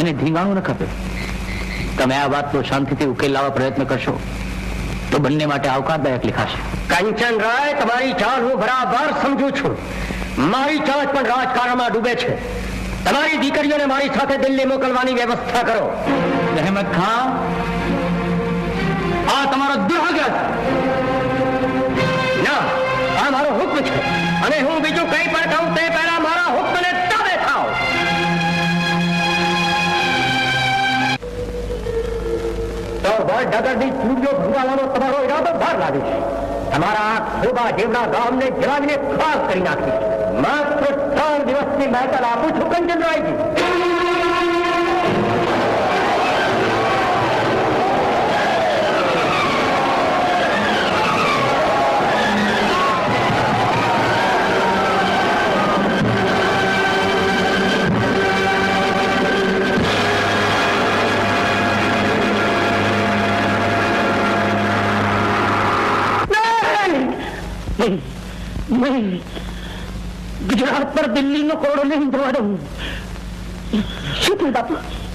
એને ધીંગાણું ન ખપે. તમે આ વાતનો શાંતિથી ઉકેલ લાવવા પ્રયત્ન કરશો તો બંને માટે આવકારદાયક લીખાશે. કંચનરાય, તમારી ચાલ હું બરાબર સમજુ છું. મારી ચાલ પણ રાજકારણમાં ડૂબે છે. તમારી દીકરીઓને મારી સાથે દિલ્હી મોકલવાની વ્યવસ્થા કરો. અહેમદ ખાન, આ તમારો દુર્ભાગ્ય. ના, આ મારો હુકમ છે અને હું બીજું કંઈ પણ કહું તે પહેલા મારા હુકમને તાબે થાઓ. તો વડનગરની ચૂડીઓ ભંગાવાનો તમારો ઈરાદો બહાર લાગે છે. તમારા આ ખોબા જેવડા ગામને જલાવીને ખાસ કરી નાખી. માત્ર 3 દિવસની મહેનત આપું છું કંચનરાયજી. ગુજરાત પર દિલ્હીનો કોડો નહીં જવા દઉં. શું થયું બાપુ?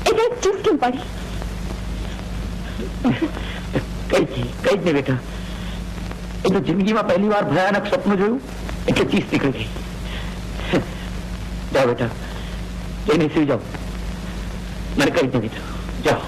એટલે ચૂપ કેમ પડી? કઈ જ બેટા, એ તો જિંદગીમાં પહેલી વાર ભયાનક સપનું જોયું એટલે ચીસ નીકળી ગઈ. જાઓ બેટા, જઈને સુઈ જાઓ. મને કઈ જ બેટા, જાઓ.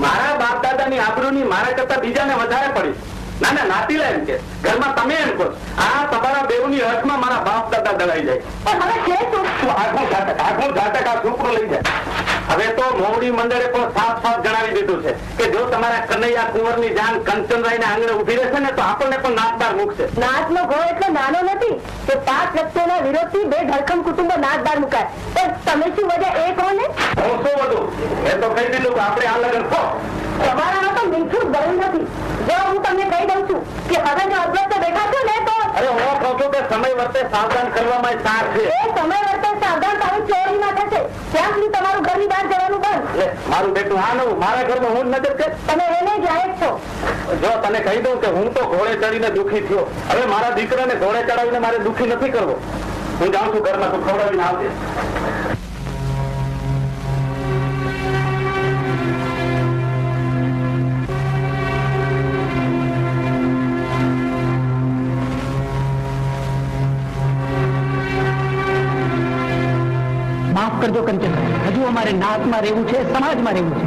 મારા બાપ દાદાની આબરૂની મારા કરતા બીજાને વધારે પડી. ના ના, નાતી લે એમ કે ઘરમાં તમે એમ કહો. આ તમારા બેઉની હકમાં મારા બાપ દાદા દળાઈ જાય. આખું ઘાતક આ છોકરો લઈ જાય. હવે તો મોવડી મંડળે પણ સાફ સાફ જણાવી દીધું છે કે જો તમારા કનૈયા કુંવરની જાન કંચનરાયના આંગણે ઉભી રહેશે ને તો આપણને પણ નાતદાર મૂકશે. નાતનો ઘોડો એટલો નાનો નથી કે 5 વ્યક્તિઓના વિરોધથી 2 ધડકમ કુટુંબો નાતદાર મુકાય. પણ તમે શું વજહ એ કહો ને? હું શું વધુ એ તો કહી દીધું કે આપણે આ લગ્ન ખો. તમારામાં તો મીઠું ગયું નથી. જો હું તમને કહી દઉં છું કે હવે જો અભ્યાસ બેઠા છો ને તો અરે હું કહું છું કે સમય વર્તે સાવધાન કરવામાં સાર છે. એ સમય વર્તે સાવધાન તારું ચોરીમાં થશે. ત્યાં સુધી તમારું ઘરની બહાર જવાનું બંધ. મારું બેટું આ નવું મારા ઘરમાં હું જ નજર કર. તમે એને જાહેર છો. જો તને કહી દઉં કે હું તો ઘોડે ચડીને દુઃખી થયો. હવે મારા દીકરાને ઘોડે ચડાવીને મારે દુઃખી નથી કરવો. હું જાઉં છું ઘરમાં, તું ખવડાવીને આવજે. માફ કરજો કંચનરાય, હજુ અમારે નાતમાં રહેવું છે, સમાજમાં રહેવું છે.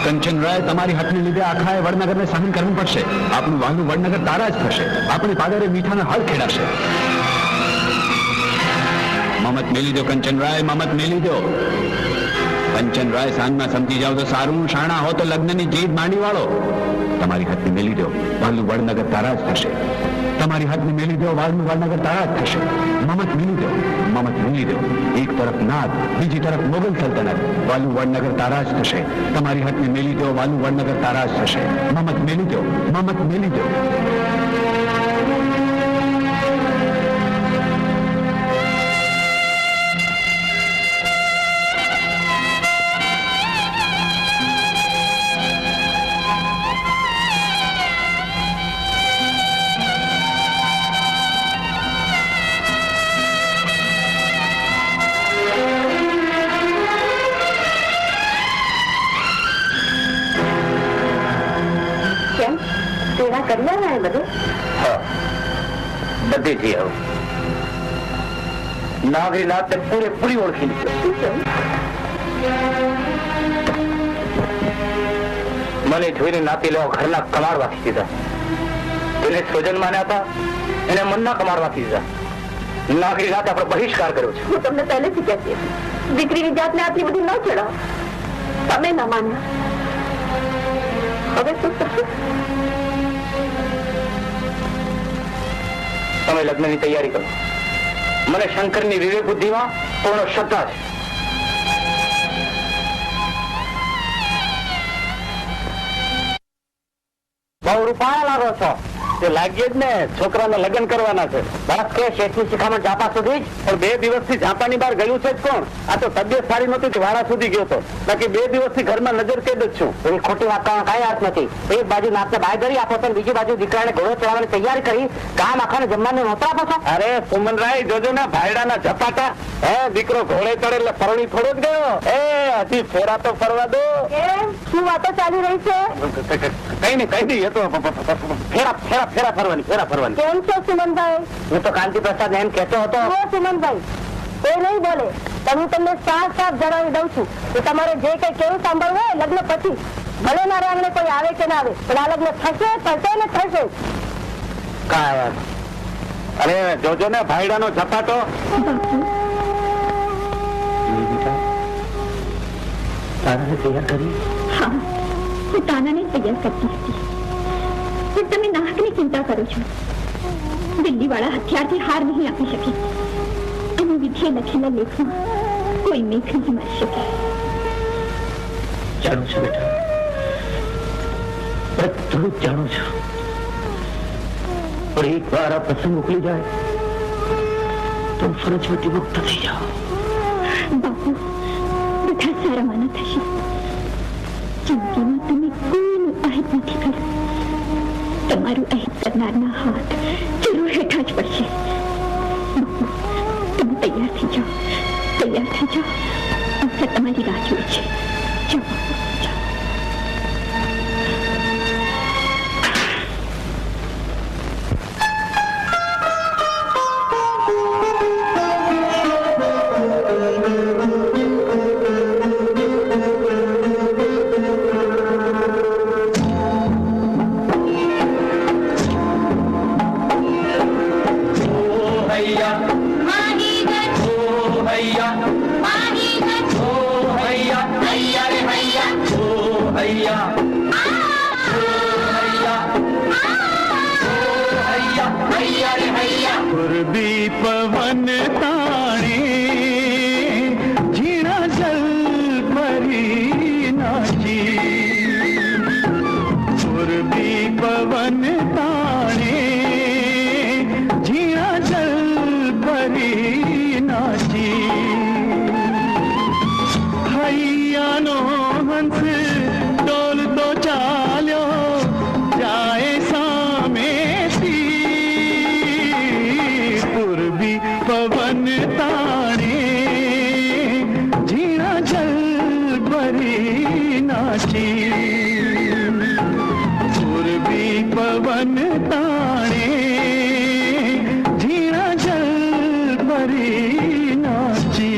કંચનરાય, તમારી હકને લીધે આખાએ વડનગરને સહન કરવું પડશે. આપણું વહાલું વડનગર તારા જ થશે. આપણી પાદરે મીઠાના હળ ખેડાશે. મમત મેલી દો કંચનરાય, મમત મેલી દો. કંચનરાય, સાંજમાં સમજી જાવ તો સારું. શાણા હો તો લગ્નની જીદ માંડી વાળો. તમારી હકને મેલી દો, વહાલું વડનગર તારા જ થશે. તમારી હાથને મેલી દો, વાળનું વડનગર તારા જ થશે. મમત મેલી દો, મમત મેલી દો. એક તરફ નાદ, બીજી તરફ મોગલ સલ્તનત. વાલું વડનગર તારા જ થશે. તમારી હાથને મેલી દો, વાલું વડનગર તારા જ થશે. મમત મેલી દો, મમત મેલી દો. બધેથી આવું નાગરી નાતે પૂરેપૂરી ઓળખી લીધો. મને જોઈને નાતી લેવા ઘરના કમાડવાથી દીધા. એને સ્વજન માન્યા હતા, એને મનના કમાડવાથી દીધા. નાગરી નાતે આપણે બહિષ્કાર કર્યો છે. હું તમને પહેલેથી કહેતી હતી દીકરીની જાતને આટલી બધી ન ચડાવો. તમે ન માન્યા, હવે શું થશે? તમે લગ્નની તૈયારી કરો. મને શંકરની વિવેક બુદ્ધિમાં પૂર્ણ શ્રદ્ધા છે. બહુ રૂપાળા લાગો છો. તે લાગીએ જ ને, છોકરાને લગ્ન કરવાના છે. બસ કે શેઠની શિખામણ ઝાપા સુધી જ. પણ 2 દિવસથી ઝાપાની બહાર ગયું છે જ કોણ? આ તો તબિયત સારી નહોતી, વાળા સુધી ગયો હતો. બાકી 2 દિવસથી ઘરમાં નજર કેદ જ છું. એવી ખોટી વાત કરવાનો કઈ અર્થ નથી. એક બાજુ નાતને બાયદરી આપો છો, બીજી બાજુ દીકરાને ઘોડો ચડાવવાની તૈયારી કરી, ગામ આખાને જમવાનું નહોતા આપો છો. અરે સુમનરાય, જોજો ને ભાયડાના ઝપાટા. હે, દીકરો ઘોડે ચડે એટલે પરણી થોડો જ ગયો. હજી ફેરા તો ફરવા દો. શું વાતો ચાલી રહી છે? કઈ નહીં, એ તો ફેરા ફરવાની. કેમ છો સુમનભાઈ? હું તો કાંતિ પ્રસાદ એમ કહેતો હતો. સુમનભાઈ, એ નહીં બોલે. હું તમને સાફ જણાવી દઉં છું કે તમારે જે કઈ કેવું સાંભળવું હોય લગ્ન પછી, ભલે મારા આંગણે કોઈ આવે કે ના આવે, પણ આ લગ્ન થશે ને થશે. કાંઈ વાત. અરે જોજો ને ભાઈડાનો ઝપાટો. તારાને તૈયાર કરી? હા, હું તાનાને તૈયાર કરતી હતી. પણ તમે નાહકની ચિંતા કરો છો. દિલ્હીવાળા હથિયારથી હાર નહીં આપી શકે, અને વિધિએ લખેલા લેખમાં કોઈ મેઘ નહીં મારી શકે. જાણું છું બેટા, બધું જ જાણું છું. પણ એક વાર આ પ્રસંગ ઉકલી જાય તો ફરજમાંથી મુક્ત થઈ જાઓ. બાપુ, બધા સારા માના થશે. જિંદગીમાં તમે કોઈનું અહિત નથી કર્યું. તમારું અહિત કરનારના હાથ જરૂર હેઠા જ પડશે. બાપુ, તમે તૈયાર થઈ જાઓ. અવસર તમારી રાહ જુએ છે. જાઓ બાપુ, જાઓ. पवन ताणे झीणा जल भरी नाची, पूर्वी पवन ताणे झीणा जल भरी नाची, हैयानो हंस डोल तो चाल्यो जाए सामेती, पूर्वी पवन ताणे झीणा जल भरी नाची, पूर्वी पवन ताणे झीणा जल भरी नाची।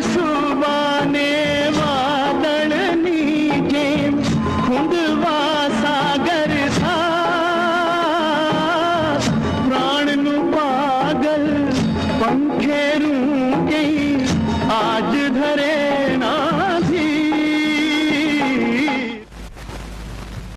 સુવાને વાદળની જેમ ખૂંદવા સાગર થા પ્રાણનું પાગલ પંખેરું ગઈ આજ ધરે